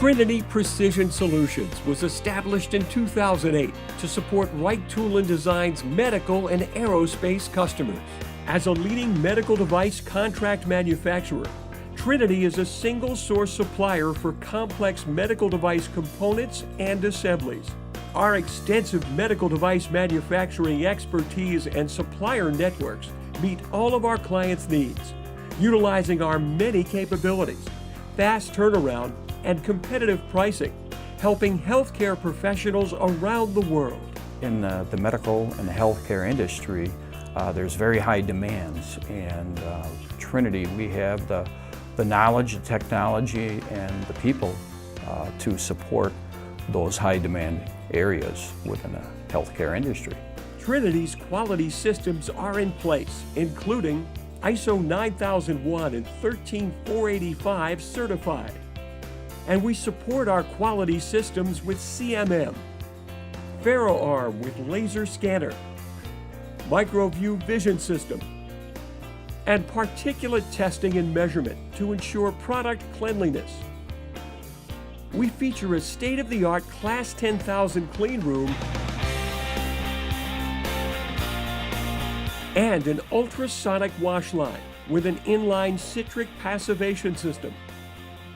Trinity Precision Solutions was established in 2008 to support Wright Tool & Design's medical and aerospace customers. As a leading medical device contract manufacturer, Trinity is a single-source supplier for complex medical device components and assemblies. Our extensive medical device manufacturing expertise and supplier networks meet all of our clients' needs, utilizing our many capabilities, fast turnaround, and competitive pricing, helping healthcare professionals around the world. In the medical and the healthcare industry, there's very high demands, and Trinity, we have the knowledge, the technology, and the people to support those high demand areas within the healthcare industry. Trinity's quality systems are in place, including ISO 9001 and 13485 certified. And we support our quality systems with CMM, FarrowArm with laser scanner, MicroView vision system, and particulate testing and measurement to ensure product cleanliness. We feature a state-of-the-art Class 10,000 clean room and an ultrasonic wash line with an inline citric passivation system,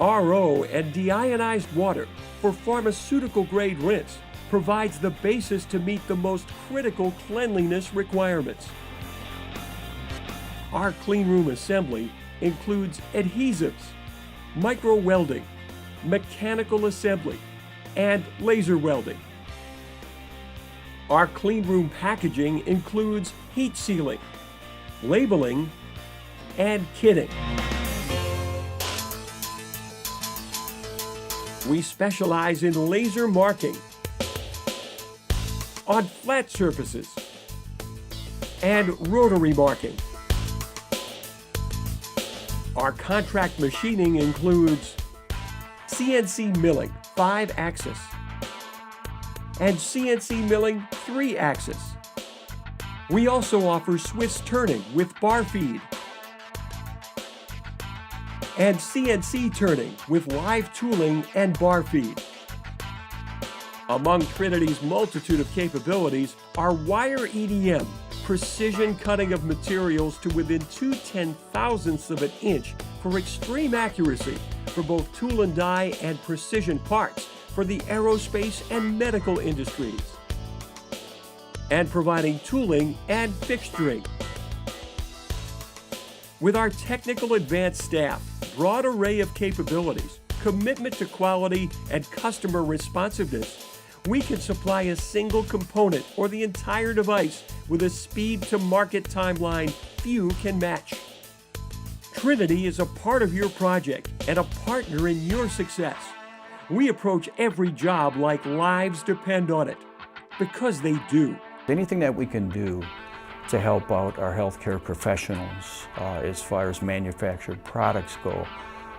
RO and deionized water for pharmaceutical-grade rinse provides the basis to meet the most critical cleanliness requirements. Our cleanroom assembly includes adhesives, micro welding, mechanical assembly, and laser welding. Our cleanroom packaging includes heat sealing, labeling, and kitting. We specialize in laser marking on flat surfaces and rotary marking. Our contract machining includes CNC milling 5-axis and CNC milling 3-axis. We also offer Swiss turning with bar feed and CNC turning with live tooling and bar feed. Among Trinity's multitude of capabilities are wire EDM, precision cutting of materials to within 2/10,000ths of an inch for extreme accuracy for both tool and die and precision parts for the aerospace and medical industries, and providing tooling and fixturing. With our technical advanced staff, broad array of capabilities, commitment to quality, and customer responsiveness, we can supply a single component or the entire device with a speed to market timeline few can match. Trinity is a part of your project and a partner in your success. We approach every job like lives depend on it, because they do. Anything that we can do to help out our healthcare professionals as far as manufactured products go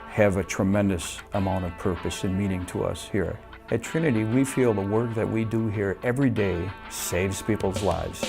have a tremendous amount of purpose and meaning to us here. At Trinity, we feel the work that we do here every day saves people's lives.